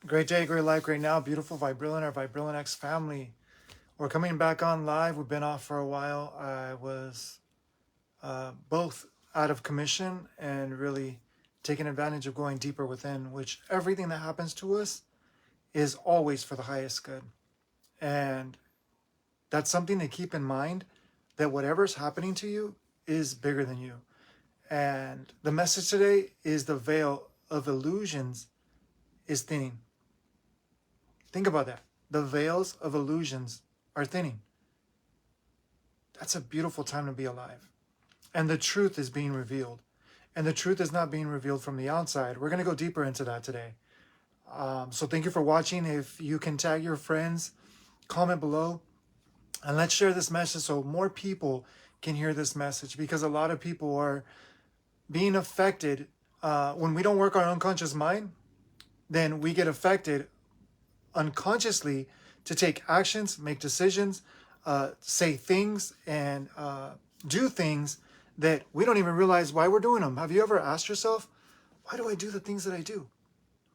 Great day, great life, great now. Beautiful Vibrillionaire, Vibrillionex family. We're coming back on live. We've been off for a while. I was both out of commission and really taking advantage of going deeper within, which everything that happens to us is always for the highest good. And that's something to keep in mind, that whatever's happening to you is bigger than you. And the message today is the veil of illusions is thinning. Think about that. The veils of illusions are thinning. That's a beautiful time to be alive. And the truth is being revealed. And the truth is not being revealed from the outside. We're going to go deeper into that today. So thank you for watching. If you can tag your friends, comment below, and let's share this message so more people can hear this message, because a lot of people are being affected. When we don't work our unconscious mind, then we get affected unconsciously to take actions, make decisions, say things, and do things that we don't even realize why we're doing them. Have you ever asked yourself, why do I do the things that I do?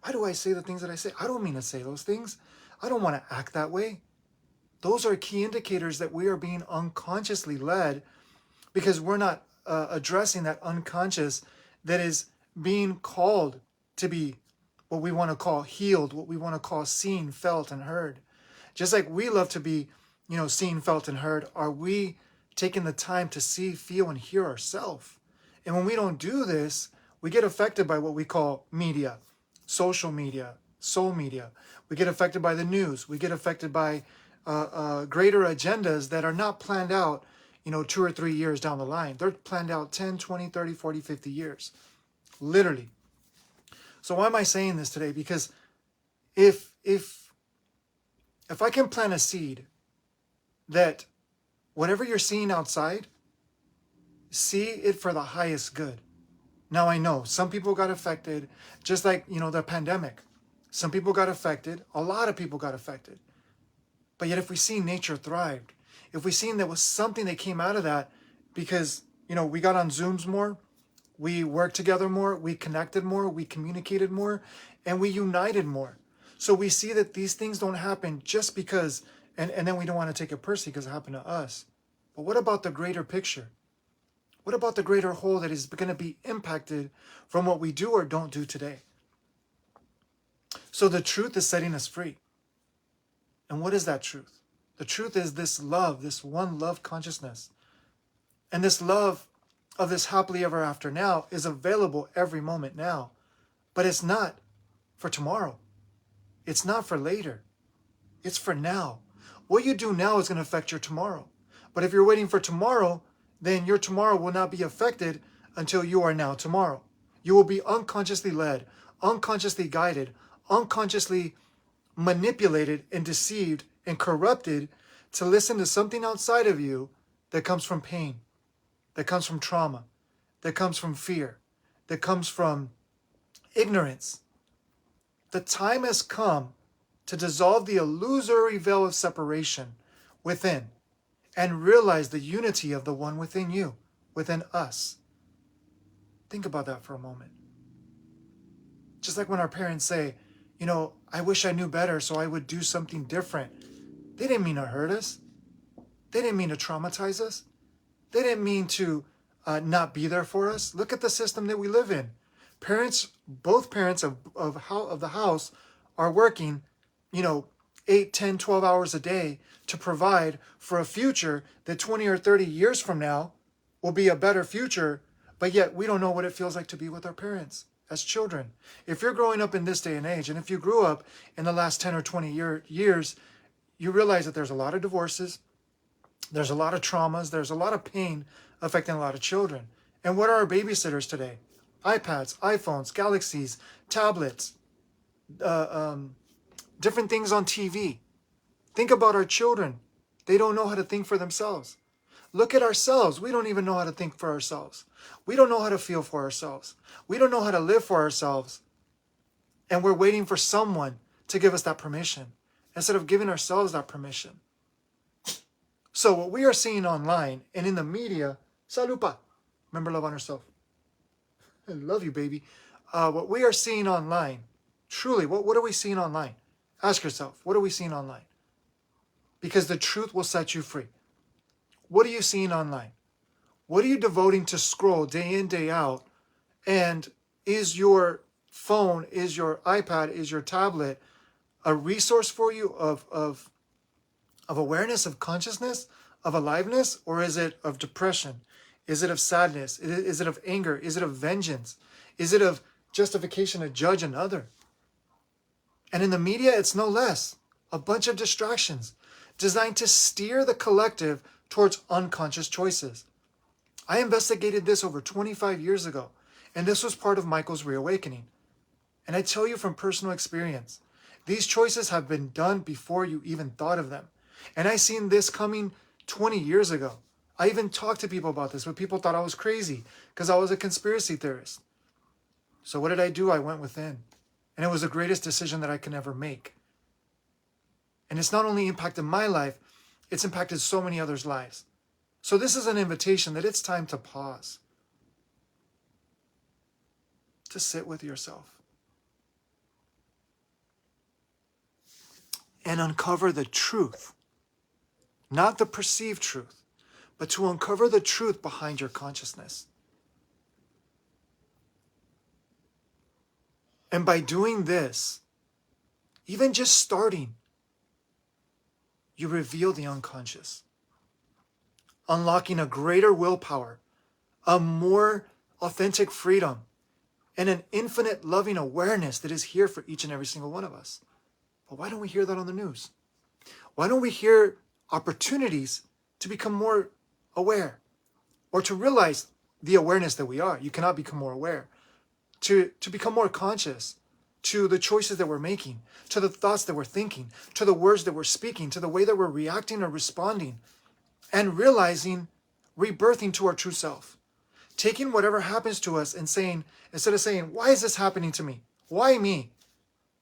Why do I say the things that I say? I don't mean to say those things. I don't want to act that way. Those are key indicators that we are being unconsciously led, because we're not addressing that unconscious that is being called to be what we want to call healed, what we want to call seen, felt, and heard. Just like we love to be, seen, felt, and heard, are we taking the time to see, feel, and hear ourselves? And when we don't do this, we get affected by what we call media, social media, soul media. We get affected by the news. We get affected by greater agendas that are not planned out, 2 or 3 years down the line. They're planned out 10, 20, 30, 40, 50 years. Literally. So why am I saying this today? Because if I can plant a seed that whatever you're seeing outside, see it for the highest good. Now I know some people got affected, just like, the pandemic. Some people got affected. A lot of people got affected. But yet if we see nature thrived, if we seen there was something that came out of that, because, we got on Zooms more, we worked together more, we connected more, we communicated more, and we united more. So we see that these things don't happen just because, and then we don't want to take it personally because it happened to us. But what about the greater picture? What about the greater whole that is going to be impacted from what we do or don't do today? So the truth is setting us free. And what is that truth? The truth is this love, this one love consciousness. And this love of this happily ever after now is available every moment now. But it's not for tomorrow. It's not for later. It's for now. What you do now is going to affect your tomorrow. But if you're waiting for tomorrow, then your tomorrow will not be affected until you are now tomorrow. You will be unconsciously led, unconsciously guided, unconsciously manipulated and deceived and corrupted to listen to something outside of you that comes from pain, that comes from trauma, that comes from fear, that comes from ignorance. The time has come to dissolve the illusory veil of separation within and realize the unity of the one within you, within us. Think about that for a moment. Just like when our parents say, I wish I knew better so I would do something different. They didn't mean to hurt us. They didn't mean to traumatize us. They didn't mean to not be there for us. Look at the system that we live in. Both parents of the house are working, 8, 10, 12 hours a day to provide for a future that 20 or 30 years from now will be a better future, but yet we don't know what it feels like to be with our parents as children. If you're growing up in this day and age, and if you grew up in the last 10 or 20 years, you realize that there's a lot of divorces, there's a lot of traumas, there's a lot of pain affecting a lot of children. And what are our babysitters today? iPads, iPhones, Galaxies, tablets, different things on TV. Think about our children. They don't know how to think for themselves. Look at ourselves. We don't even know how to think for ourselves. We don't know how to feel for ourselves. We don't know how to live for ourselves. And we're waiting for someone to give us that permission instead of giving ourselves that permission. So what we are seeing online and in the media, salupa, remember, love on yourself. I love you, baby. What we are seeing online Truly, what are we seeing online? Ask yourself, what are we seeing online? Because the truth will set you free. What are you seeing online? What are you devoting to scroll day in, day out? And is your phone, is your iPad, is your tablet a resource for you of awareness, of consciousness, of aliveness, or is it of depression? Is it of sadness? Is it of anger? Is it of vengeance? Is it of justification to judge another? And in the media, it's no less. A bunch of distractions designed to steer the collective towards unconscious choices. I investigated this over 25 years ago, and this was part of Michael's reawakening. And I tell you from personal experience, these choices have been done before you even thought of them. And I seen this coming 20 years ago. I even talked to people about this, but people thought I was crazy because I was a conspiracy theorist. So what did I do? I went within. And it was the greatest decision that I could ever make. And it's not only impacted my life, it's impacted so many others' lives. So this is an invitation that it's time to pause, to sit with yourself, and uncover the truth, not the perceived truth, but to uncover the truth behind your consciousness. And by doing this, even just starting, you reveal the unconscious, unlocking a greater willpower, a more authentic freedom, and an infinite loving awareness that is here for each and every single one of us. But why don't we hear that on the news? Why don't we hear opportunities to become more aware, or to realize the awareness that we are? You cannot become more aware. To become more conscious to the choices that we're making, to the thoughts that we're thinking, to the words that we're speaking, to the way that we're reacting or responding, and realizing, rebirthing to our true self. Taking whatever happens to us and saying, instead of saying, why is this happening to me? Why me?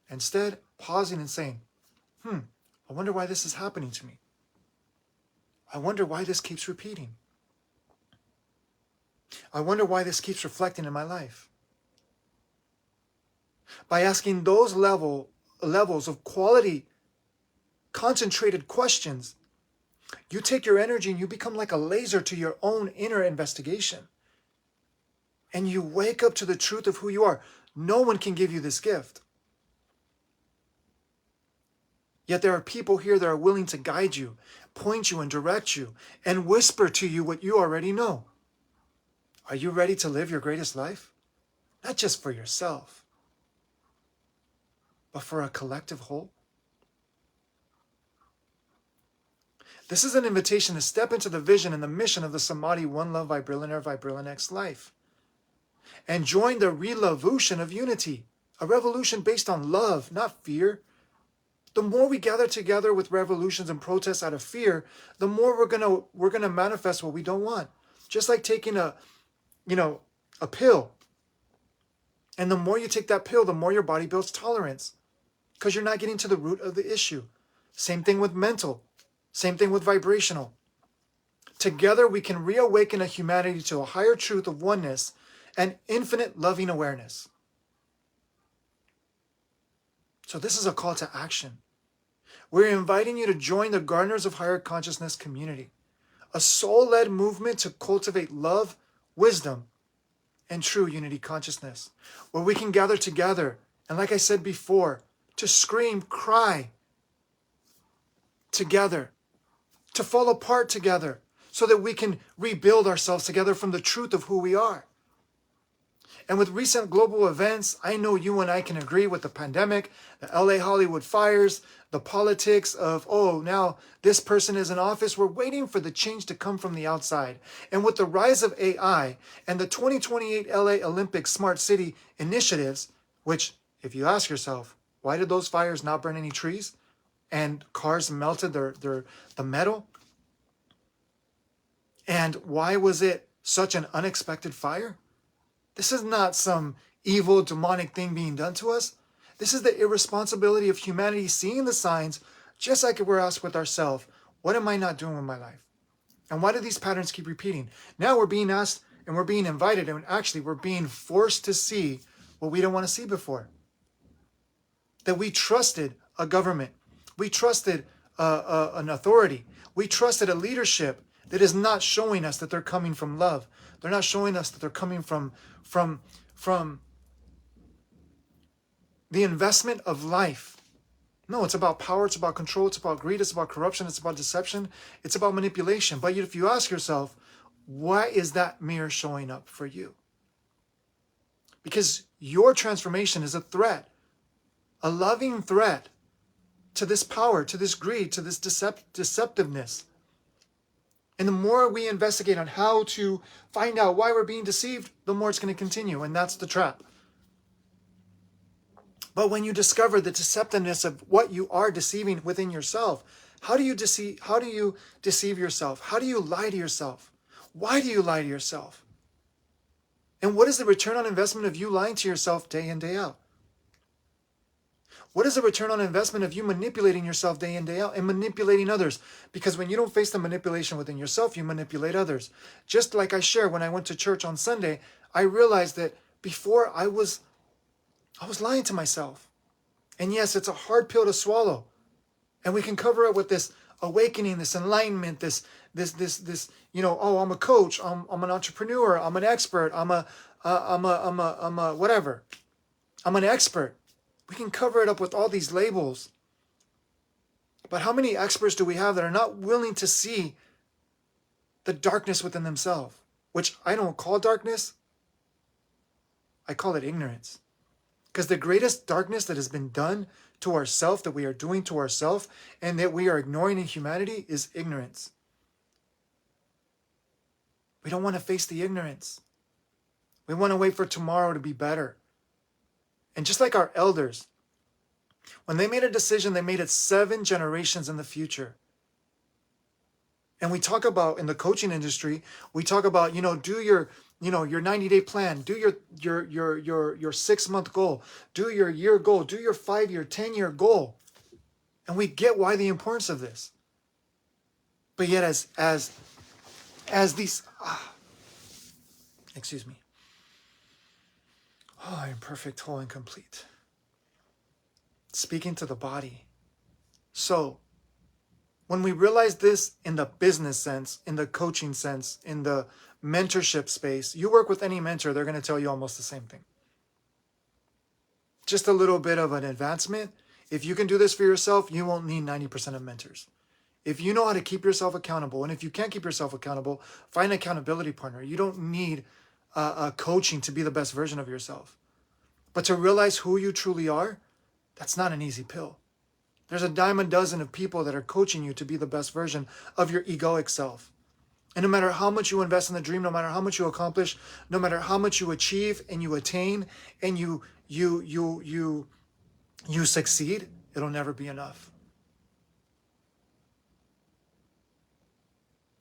Instead, pausing and saying, I wonder why this is happening to me. I wonder why this keeps repeating. I wonder why this keeps reflecting in my life. By asking those levels of quality, concentrated questions, you take your energy and you become like a laser to your own inner investigation. And you wake up to the truth of who you are. No one can give you this gift. Yet there are people here that are willing to guide you, point you and direct you, and whisper to you what you already know. Are you ready to live your greatest life? Not just for yourself, but for a collective whole? This is an invitation to step into the vision and the mission of the Samadhi One Love Vibrillionaire Vibrillionaire life. And join the revolution of unity, a revolution based on love, not fear. The more we gather together with revolutions and protests out of fear, the more we're gonna manifest what we don't want. Just like taking a pill. And the more you take that pill, the more your body builds tolerance, because you're not getting to the root of the issue. Same thing with mental. Same thing with vibrational. Together we can reawaken a humanity to a higher truth of oneness and infinite loving awareness. So this is a call to action. We're inviting you to join the Gardeners of Higher Consciousness community, a soul-led movement to cultivate love, wisdom, and true unity consciousness, where we can gather together, and like I said before, to scream, cry together, to fall apart together, so that we can rebuild ourselves together from the truth of who we are. And with recent global events, I know you and I can agree with the pandemic, the LA Hollywood fires, the politics of, now this person is in office. We're waiting for the change to come from the outside. And with the rise of AI and the 2028 LA Olympic Smart City initiatives, which, if you ask yourself, why did those fires not burn any trees and cars melted the metal? And why was it such an unexpected fire? This is not some evil, demonic thing being done to us. This is the irresponsibility of humanity seeing the signs, just like we're asked with ourselves, what am I not doing with my life? And why do these patterns keep repeating? Now we're being asked and we're being invited, and actually we're being forced to see what we don't want to see before. that we trusted a government, we trusted an authority, we trusted a leadership that is not showing us that they're coming from love. They're not showing us that they're coming from the investment of life. No, it's about power, it's about control, it's about greed, it's about corruption, it's about deception, it's about manipulation. But if you ask yourself, why is that mirror showing up for you? Because your transformation is a threat, a loving threat to this power, to this greed, to this deceptiveness. And the more we investigate on how to find out why we're being deceived, the more it's going to continue. And that's the trap. But when you discover the deceptiveness of what you are deceiving within yourself, how do you deceive yourself? How do you lie to yourself? Why do you lie to yourself? And what is the return on investment of you lying to yourself day in, day out? What is the return on investment of you manipulating yourself day in, day out and manipulating others? Because when you don't face the manipulation within yourself, you manipulate others. Just like I shared when I went to church on Sunday, I realized that before I was lying to myself. And yes, it's a hard pill to swallow. And we can cover it with this awakening, this enlightenment, this, oh, I'm a coach, I'm an entrepreneur, I'm an expert, I'm a whatever. I'm an expert. We can cover it up with all these labels. But how many experts do we have that are not willing to see the darkness within themselves? Which I don't call darkness. I call it ignorance. Because the greatest darkness that has been done to ourselves, that we are doing to ourselves, and that we are ignoring in humanity is ignorance. We don't want to face the ignorance. We want to wait for tomorrow to be better. And just like our elders, when they made a decision, they made it 7 generations in the future. And we talk about, in the coaching industry, we talk about, do your 90-day plan, do your 6-month goal, do your year goal, do your 5-year, 10-year goal. And we get why the importance of this. But yet as these, excuse me. Oh, I am perfect, whole, and complete. Speaking to the body. So, when we realize this in the business sense, in the coaching sense, in the mentorship space, you work with any mentor, they're going to tell you almost the same thing. Just a little bit of an advancement. If you can do this for yourself, you won't need 90% of mentors. If you know how to keep yourself accountable, and if you can't keep yourself accountable, find an accountability partner. You don't need coaching to be the best version of yourself. But to realize who you truly are, that's not an easy pill. There's a dime a dozen of people that are coaching you to be the best version of your egoic self. And no matter how much you invest in the dream, no matter how much you accomplish, no matter how much you achieve and you attain and you succeed, it'll never be enough.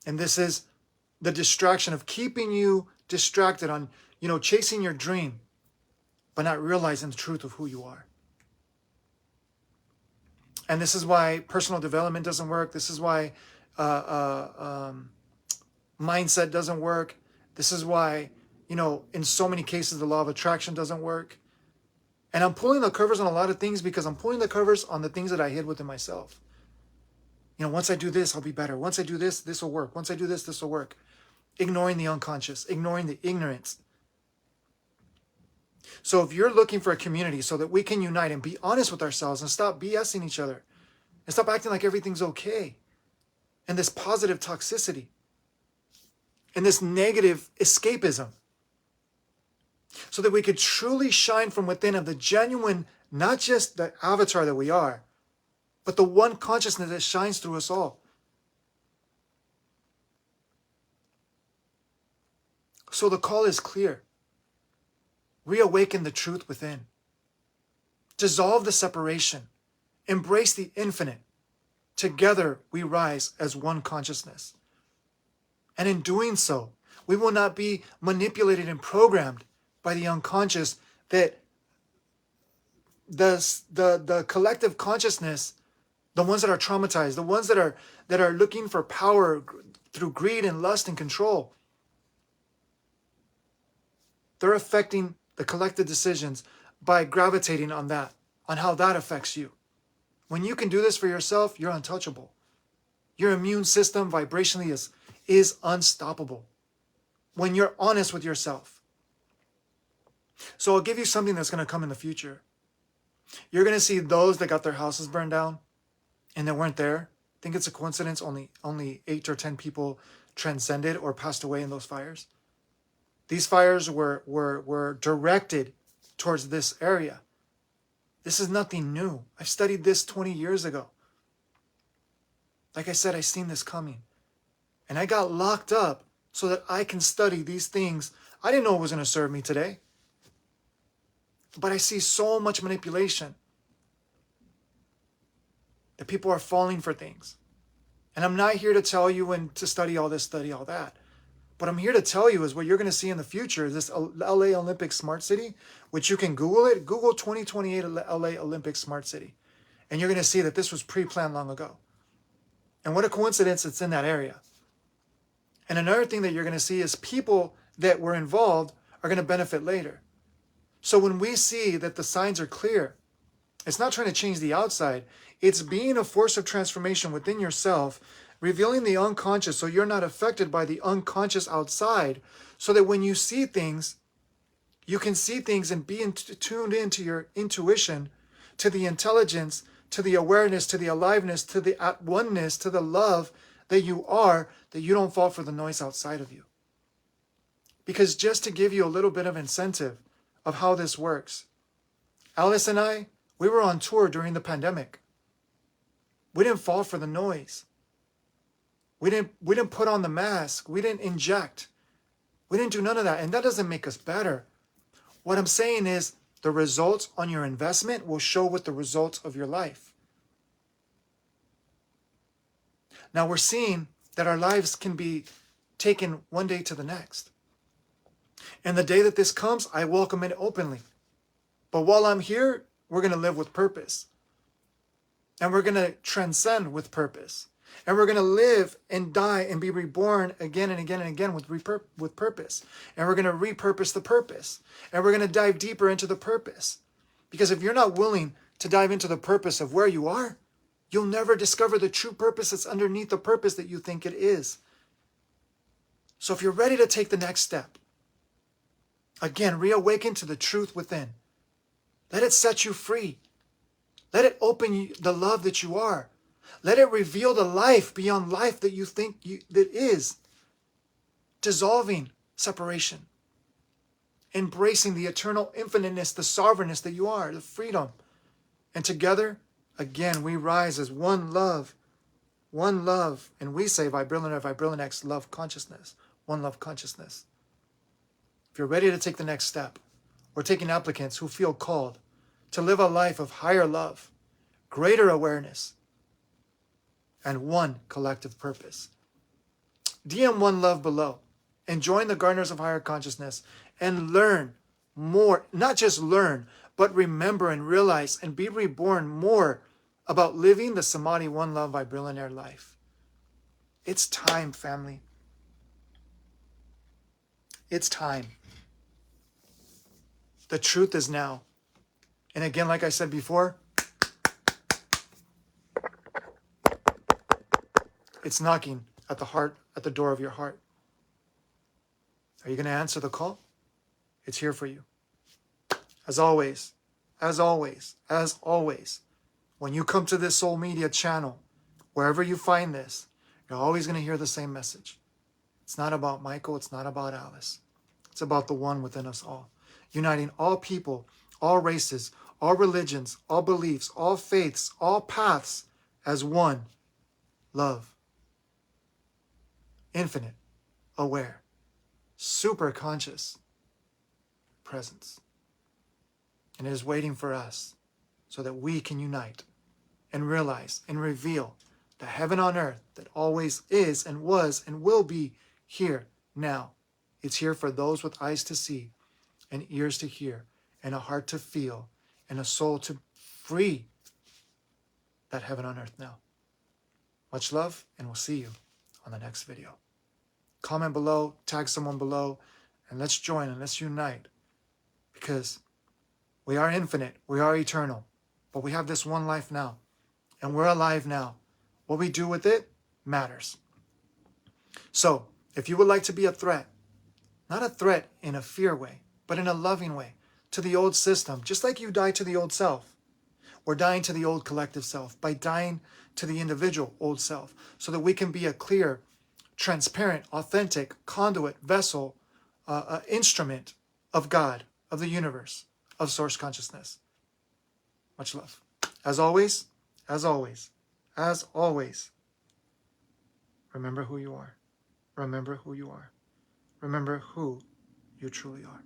And this is the distraction of keeping you distracted on, chasing your dream, but not realizing the truth of who you are. And this is why personal development doesn't work. This is why mindset doesn't work. This is why, in so many cases, the law of attraction doesn't work. And I'm pulling the covers on a lot of things because I'm pulling the covers on the things that I hid within myself. Once I do this, I'll be better. Once I do this, this will work. Once I do this, this will work. Ignoring the unconscious, ignoring the ignorance. So if you're looking for a community so that we can unite and be honest with ourselves and stop BSing each other and stop acting like everything's okay, and this positive toxicity and this negative escapism, so that we could truly shine from within of the genuine, not just the avatar that we are, but the one consciousness that shines through us all. So the call is clear. Reawaken the truth within. Dissolve the separation. Embrace the infinite. Together we rise as one consciousness. And in doing so, we will not be manipulated and programmed by the unconscious that the collective consciousness, the ones that are traumatized, the ones that are looking for power through greed and lust and control, they're affecting the collective decisions by gravitating on that. on how that affects you. When you can do this for yourself, you're untouchable. Your immune system vibrationally is unstoppable when you're honest with yourself. So I'll give you something that's going to come in the future. You're going to see those that got their houses burned down and that weren't there. Think it's a coincidence only 8 or 10 people transcended or passed away in those fires? These fires were directed towards this area. This is nothing new. I've studied this 20 years ago. Like I said, I seen this coming. And I got locked up so that I can study these things. I didn't know it was going to serve me today. But I see so much manipulation that people are falling for things. And I'm not here to tell you when to study all this, study all that. What I'm here to tell you is what you're going to see in the future is this LA Olympic Smart City, which you can Google it. Google 2028 LA Olympic Smart City. And you're going to see that this was pre-planned long ago. And what a coincidence it's in that area. And another thing that you're going to see is people that were involved are going to benefit later. So when we see that the signs are clear, it's not trying to change the outside. It's being a force of transformation within yourself, revealing the unconscious so you're not affected by the unconscious outside, so that when you see things, you can see things and be tuned into your intuition, to the intelligence, to the awareness, to the aliveness, to the at oneness, to the love that you are, that you don't fall for the noise outside of you. Because just to give you a little bit of incentive of how this works, Alice and I, we were on tour during the pandemic. We didn't fall for the noise. We didn't put on the mask. We didn't inject. We didn't do none of that. And that doesn't make us better. What I'm saying is the results on your investment will show with the results of your life. Now we're seeing that our lives can be taken one day to the next. And the day that this comes, I welcome it openly. But while I'm here, we're going to live with purpose. And we're going to transcend with purpose. And we're going to live and die and be reborn again and again and again with purpose. And we're going to repurpose the purpose. And we're going to dive deeper into the purpose. Because if you're not willing to dive into the purpose of where you are, you'll never discover the true purpose that's underneath the purpose that you think it is. So if you're ready to take the next step, again, reawaken to the truth within. Let it set you free. Let it open the love that you are. Let it reveal the life beyond life that you think that is. Dissolving separation. Embracing the eternal infiniteness, the sovereignness that you are, the freedom. And together, again, we rise as one love. One love. And we say Vibrillionaire, Vibrillionaire, love consciousness. One love consciousness. If you're ready to take the next step, we're taking applicants who feel called to live a life of higher love, greater awareness, and one collective purpose. DM One Love below and join the Gardeners of Higher Consciousness and learn more, not just learn, but remember and realize and be reborn more about living the Samadhi One Love Vibrillionaire life. It's time, family. It's time. The truth is now. And again, like I said before, it's knocking at the heart, at the door of your heart. Are you going to answer the call? It's here for you. As always, when you come to this Soul Media channel, wherever you find this, you're always going to hear the same message. It's not about Michael. It's not about Alice. It's about the one within us all. Uniting all people, all races, all religions, all beliefs, all faiths, all paths as one love. Infinite, aware, super conscious presence. And it is waiting for us so that we can unite and realize and reveal the heaven on earth that always is and was and will be here now. It's here for those with eyes to see and ears to hear and a heart to feel and a soul to free that heaven on earth now. Much love, and we'll see you on the next video. Comment below, tag someone below, and let's join and let's unite, because we are infinite, we are eternal, But we have this one life now, and we're alive now. What we do with it matters. So, if you would like to be a threat, not a threat in a fear way, but in a loving way, to the old system, just like you die to the old self, we're dying to the old collective self by dying to the individual old self, so that we can be a clear, transparent, authentic conduit, vessel, instrument of God, of the universe, of source consciousness. Much love. As always, as always, as always, remember who you are. Remember who you are. Remember who you truly are.